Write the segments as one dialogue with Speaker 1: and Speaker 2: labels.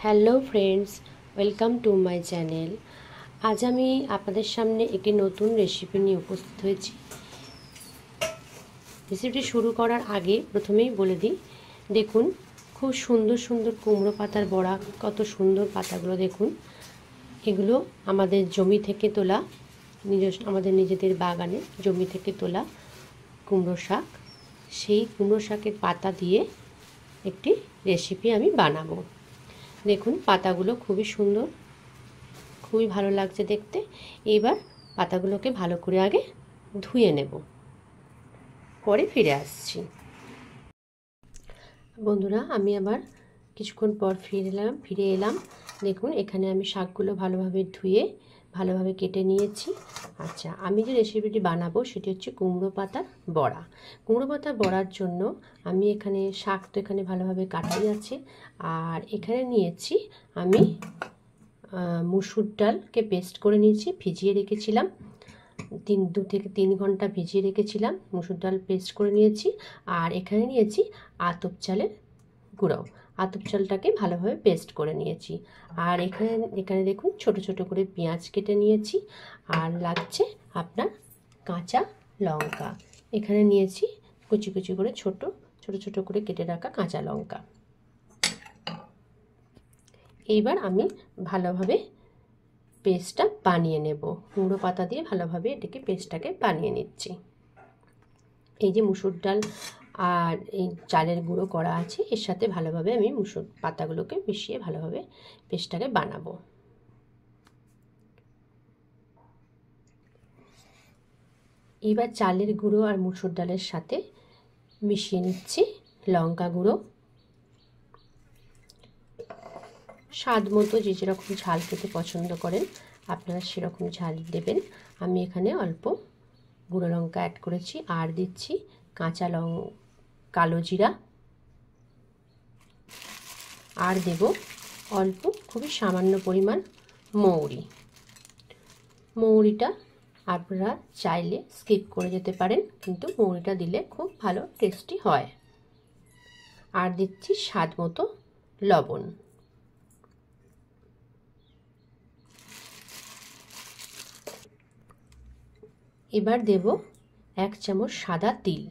Speaker 1: Hello friends, welcome to my channel. আজ আমি আপনাদের সামনে একটি নতুন রেসিপি নিয়ে উপস্থিত হয়েছি। রেসিপিটি শুরু করার আগে প্রথমেই বলে দিই, দেখুন খুব সুন্দর সুন্দর কুমড়ো পাতার বড়া, কত সুন্দর পাতাগুলো দেখুন। এগুলো আমাদের জমি থেকে তোলা, আমাদের নিজেদের বাগানে জমি থেকে তোলা কুমড়ো শাক। সেই কুমড়ো শাকের পাতা দিয়ে একটি রেসিপি আমি বানাবো। দেখুন পাতাগুলো খুবই সুন্দর, খুবই ভালো লাগছে দেখতে। এবার পাতাগুলোকে ভালো করে আগে ধুয়ে নেব, পরে ফিরে আসছি। বন্ধুরা, আমি আবার কিছুক্ষণ পর ফিরে এলাম। দেখুন এখানে আমি শাকগুলো ভালোভাবে ধুয়ে ভালোভাবে কেটে নিয়েছি। আচ্ছা, আমি যে রেসিপিটি বানাবো সেটি হচ্ছে কুমড়ো পাতার বড়া। কুমড়ো পাতার বড়ার জন্য আমি এখানে শাক তো এখানে ভালোভাবে কাটাই আছে, আর এখানে নিয়েছি আমি মুসুর ডালকে পেস্ট করে নিয়েছি, ভিজিয়ে রেখেছিলাম 2 থেকে 3 ঘন্টা ভিজিয়ে রেখেছিলাম, মুসুর ডাল পেস্ট করে নিয়েছি। আর এখানে নিয়েছি আতপ চালের গুঁড়ো, আতপ চালটাকে ভালোভাবে পেস্ট করে নিয়েছি। আর এখানে দেখুন ছোট ছোট করে পেঁয়াজ কেটে নিয়েছি, আর লাগছে আপনার কাঁচা লঙ্কা। এখানে নিয়েছি কুচি কুচি করে ছোট ছোট করে কেটে রাখা কাঁচা লঙ্কা। এইবার আমি ভালোভাবে পেস্টটা বানিয়ে নেব। কুমড়ো পাতা দিয়ে ভালোভাবে পেস্টটাকে বানিয়ে নিচ্ছি। এই যে মুসুর ডাল আর এই চালের গুঁড়ো করা আছে, এর সাথে ভালোভাবে আমি মুসুর পাতাগুলোকে মিশিয়ে ভালোভাবে পেস্টটাকে বানাবো। এবার চালের গুঁড়ো আর মুসুর ডালের সাথে মিশিয়ে নিচ্ছি লঙ্কা গুঁড়ো, স্বাদ মতো যে যেরকম ঝাল খেতে পছন্দ করেন আপনারা সেরকম ঝাল দেবেন। আমি এখানে অল্প গুঁড়ো লঙ্কা অ্যাড করেছি, আর দিচ্ছি কালো জিরা, আর দেব অল্প খুবই সামান্য পরিমাণ মৌরিটা আপনারা চাইলে স্কিপ করে যেতে পারেন, কিন্তু মৌরিটা দিলে খুব ভালো টেস্টি হয়। আর দিচ্ছি স্বাদ মতো লবণ। এবার দেব 1 চামচ সাদা তিল।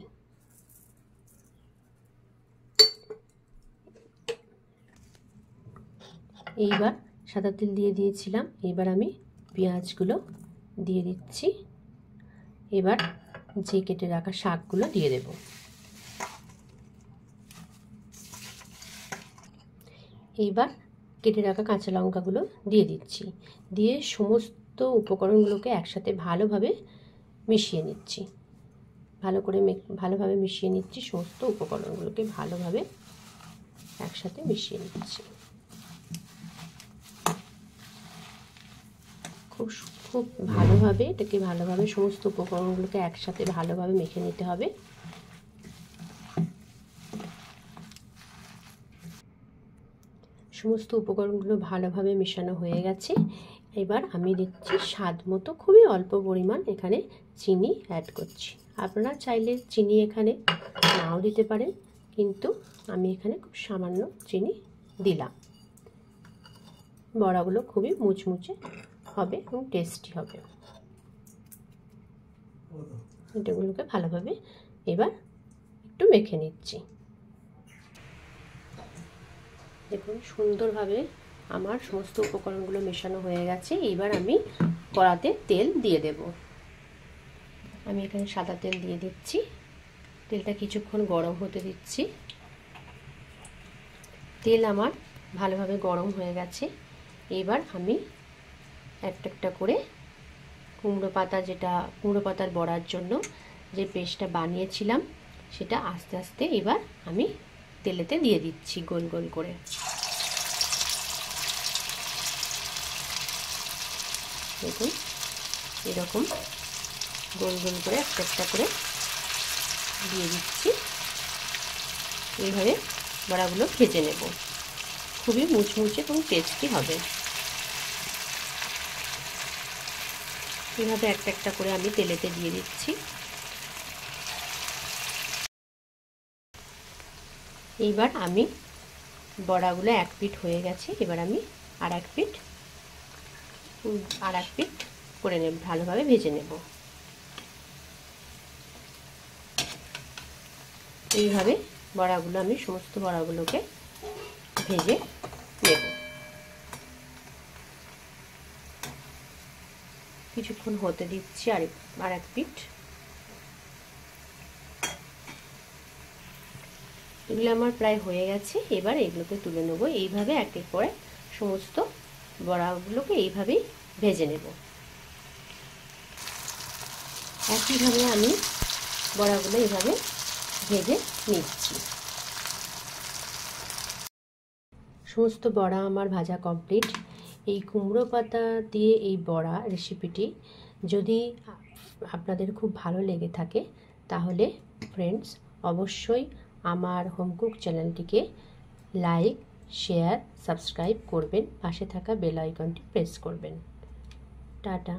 Speaker 1: এইবার সাদা তিল দিয়ে দিয়েছিলাম, এবার আমি পেঁয়াজগুলো দিয়ে দিচ্ছি। এবার যে কেটে রাখা শাকগুলো দিয়ে দেব। এইবার কেটে রাখা কাঁচা লঙ্কাগুলো দিয়ে দিচ্ছি, দিয়ে সমস্ত উপকরণগুলোকে একসাথে ভালোভাবে মিশিয়ে নিচ্ছি। ভালোভাবে মিশিয়ে নিচ্ছি, সমস্ত উপকরণগুলোকে ভালোভাবে একসাথে মিশিয়ে নিচ্ছি। খুব ভালোভাবে ভালোভাবে সমস্ত উপকরণগুলোকে একসাথে ভালোভাবে মেখে নিতে হবে। সমস্ত উপকরণগুলো ভালোভাবে মেশানো হয়ে গেছে। এবার আমি দিচ্ছি স্বাদ মতো, খুবই অল্প পরিমাণ এখানে চিনি অ্যাড করছি। আপনারা চাইলে চিনি এখানে নাও দিতে পারেন, কিন্তু আমি এখানে খুব সামান্য চিনি দিলাম। বড়াগুলো খুবই মুচমুচে হবে এবং টেস্টি হবে। এটাগুলোকে ভালোভাবে এবার একটু মেখে নিচ্ছি। দেখুন সুন্দরভাবে আমার সমস্ত উপকরণগুলো মেশানো হয়ে গেছে। এবার আমি কড়াতে তেল দিয়ে দেব। আমি এখানে সাদা তেল দিয়ে দিচ্ছি। তেলটা কিছুক্ষণ গরম হতে দিচ্ছি। তেল আমার ভালোভাবে গরম হয়ে গেছে। এবার আমি একটা করে কুমড়ো পাতার বড়ার জন্য যে পেস্টটা বানিয়েছিলাম সেটা আস্তে আস্তে এবার আমি তেলেতে দিয়ে দিচ্ছি গোল গোল করে। দেখুন এরকম গোল গোল করে একটা করে দিয়ে দিচ্ছি। এইভাবে বড়াগুলো ভেজে নেব, খুবই মুচমুচে এবং টেস্টি হবে। এইভাবে একটা করে আমি তেলেতে দিয়ে দিচ্ছি। এইবার আমি বড়াগুলো এক পিঠ হয়ে গেছে, এবার আমি আর এক পিঠ করে নেব, ভালোভাবে ভেজে নেব। এইভাবে বড়াগুলো আমি সমস্ত বড়াগুলোকে ভেজে নেব। কিছুক্ষণ হতে দিচ্ছি আর এক পিঠ। এগুলো আমার প্রায় হয়ে গেছে, এবার এগুলোকে তুলে নেব। এইভাবে এক এক করে সমস্ত বড়াগুলোকে এইভাবেই ভেজে নেব। একইভাবে আমি বড়াগুলো এইভাবে ভেজে নিচ্ছি। সমস্ত বড়া আমার ভাজা কমপ্লিট। এই কুমড়ো পাতা দিয়ে এই বড়া রেসিপিটি যদি আপনাদের খুব ভালো লেগে থাকে তাহলে ফ্রেন্ডস অবশ্যই আমার হোমকুক চ্যানেলটিকে লাইক, শেয়ার, সাবস্ক্রাইব করবেন, পাশে থাকা বেল আইকনটি প্রেস করবেন। টাটা।